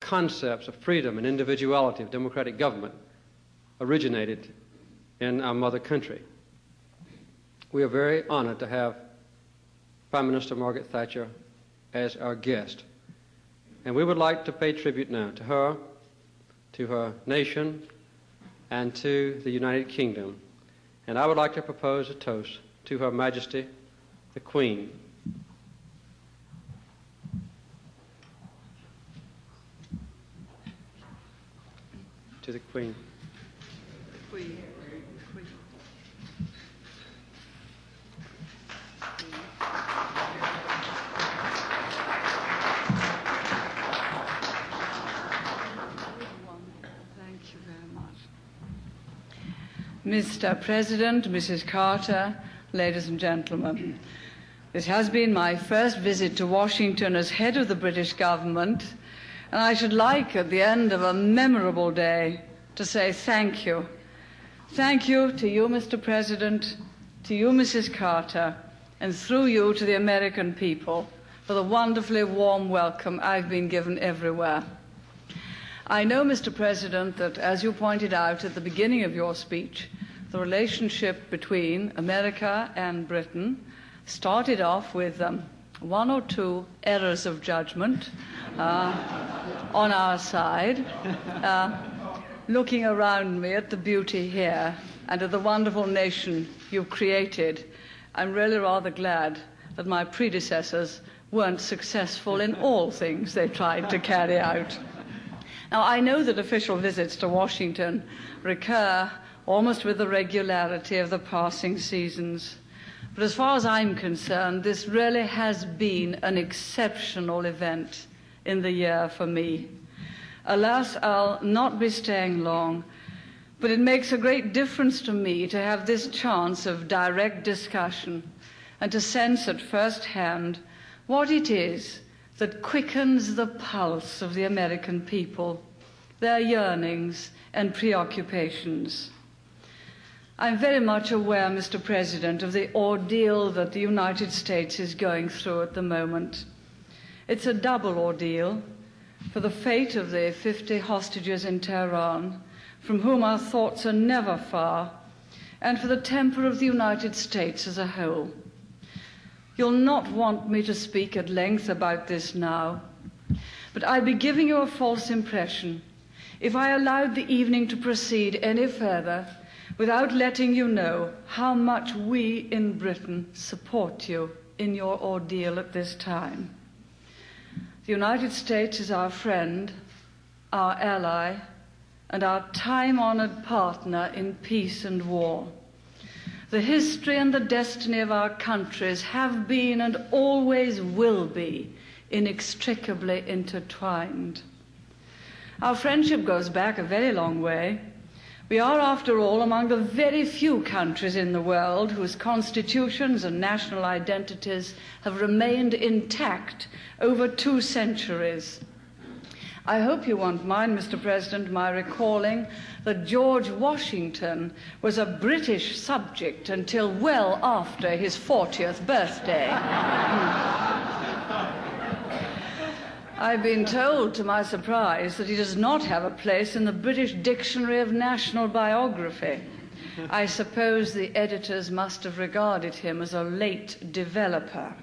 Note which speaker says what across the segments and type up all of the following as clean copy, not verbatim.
Speaker 1: concepts of freedom and individuality of democratic government originated in our mother country. We are very honored to have Prime Minister Margaret Thatcher as our guest. And we would like to pay tribute now to her nation, and to the United Kingdom. And I would like to propose a toast to Her Majesty, the Queen. To the Queen.
Speaker 2: Queen. Mr. President, Mrs. Carter, ladies and gentlemen, this has been my first visit to Washington as head of the British government, and I should like, at the end of a memorable day, to say thank you. Thank you to you, Mr. President, to you, Mrs. Carter, and through you to the American people for the wonderfully warm welcome I've been given everywhere. I know, Mr. President, that as you pointed out at the beginning of your speech, the relationship between America and Britain started off with one or two errors of judgment on our side. Looking around me at the beauty here and at the wonderful nation you've created, I'm really rather glad that my predecessors weren't successful in all things they tried to carry out. Now, I know that official visits to Washington recur almost with the regularity of the passing seasons. But as far as I'm concerned, this really has been an exceptional event in the year for me. Alas, I'll not be staying long, but it makes a great difference to me to have this chance of direct discussion and to sense at first hand what it is that quickens the pulse of the American people, their yearnings and preoccupations. I'm very much aware, Mr. President, of the ordeal that the United States is going through at the moment. It's a double ordeal for the fate of the 50 hostages in Tehran, from whom our thoughts are never far, and for the temper of the United States as a whole. You'll not want me to speak at length about this now, but I'd be giving you a false impression if I allowed the evening to proceed any further without letting you know how much we in Britain support you in your ordeal at this time. The United States is our friend, our ally, and our time-honored partner in peace and war. The history and the destiny of our countries have been and always will be inextricably intertwined. Our friendship goes back a very long way. We are, after all, among the very few countries in the world whose constitutions and national identities have remained intact over 2 centuries. I hope you won't mind, Mr. President, my recalling that George Washington was a British subject until well after his 40th birthday. I've been told, to my surprise, that he does not have a place in the British Dictionary of National Biography. I suppose the editors must have regarded him as a late developer.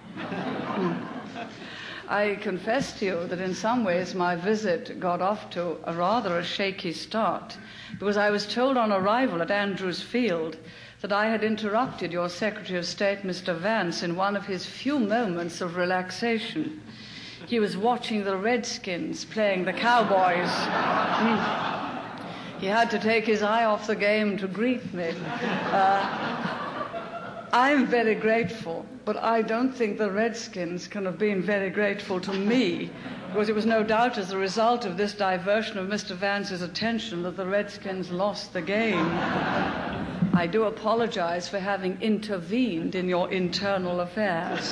Speaker 2: I confess to you that in some ways my visit got off to a shaky start, because I was told on arrival at Andrews Field that I had interrupted your Secretary of State, Mr. Vance, in one of his few moments of relaxation. He was watching the Redskins playing the Cowboys. He had to take his eye off the game to greet me. I'm very grateful, but I don't think the Redskins can have been very grateful to me, because it was no doubt as a result of this diversion of Mr. Vance's attention that the Redskins lost the game. I do apologize for having intervened in your internal affairs.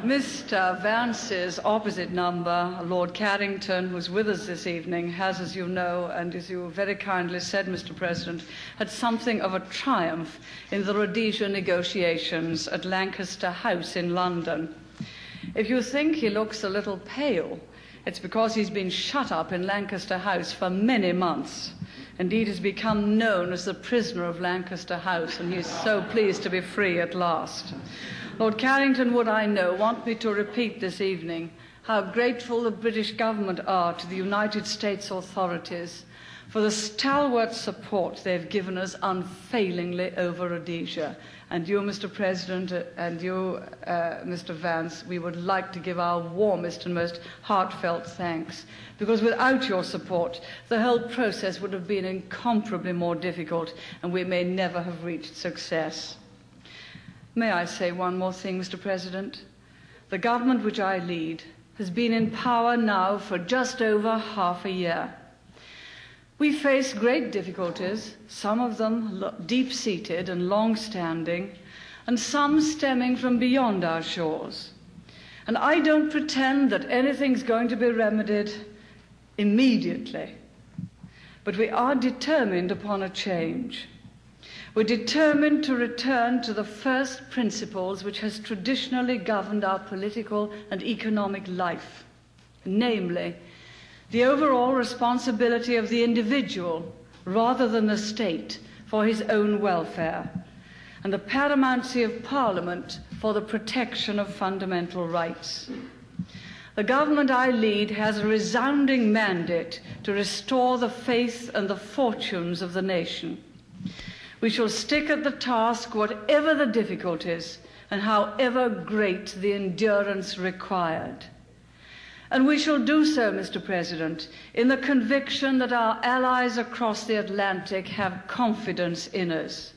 Speaker 2: Mr. Vance's opposite number, Lord Carrington, who's with us this evening, has, as you know, and as you very kindly said, Mr. President, had something of a triumph in the Rhodesia negotiations at Lancaster House in London. If you think he looks a little pale, it's because he's been shut up in Lancaster House for many months. Indeed, has become known as the prisoner of Lancaster House, and he's so pleased to be free at last. Lord Carrington would, I know, want me to repeat this evening how grateful the British government are to the United States authorities for the stalwart support they've given us unfailingly over Rhodesia. And you, Mr. President, and you, Mr. Vance, we would like to give our warmest and most heartfelt thanks, because without your support, the whole process would have been incomparably more difficult, and we may never have reached success. May I say one more thing, Mr. President? The government which I lead has been in power now for just over half a year. We face great difficulties, some of them deep-seated and long-standing, and some stemming from beyond our shores. And I don't pretend that anything's going to be remedied immediately, but we are determined upon a change. We're determined to return to the first principles which has traditionally governed our political and economic life, namely, the overall responsibility of the individual rather than the state for his own welfare, and the paramountcy of Parliament for the protection of fundamental rights. The government I lead has a resounding mandate to restore the faith and the fortunes of the nation. We shall stick at the task whatever the difficulties and however great the endurance required. And we shall do so, Mr. President, in the conviction that our allies across the Atlantic have confidence in us,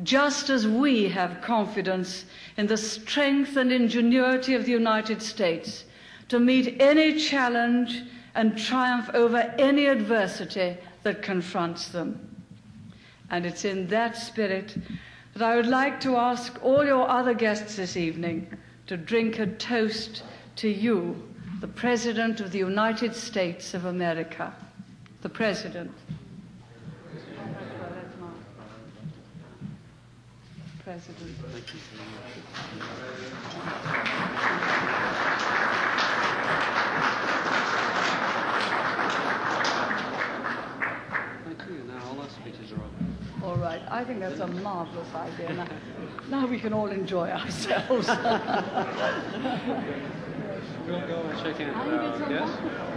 Speaker 2: just as we have confidence in the strength and ingenuity of the United States to meet any challenge and triumph over any adversity that confronts them. And it's in that spirit that I would like to ask all your other guests this evening to drink a toast to you, the President of the United States of America. The President. President.
Speaker 1: Thank you. Now all our speeches are over.
Speaker 2: All right. I think that's a marvelous idea. Now we can all enjoy ourselves.
Speaker 1: We'll go and shake hands with our guests.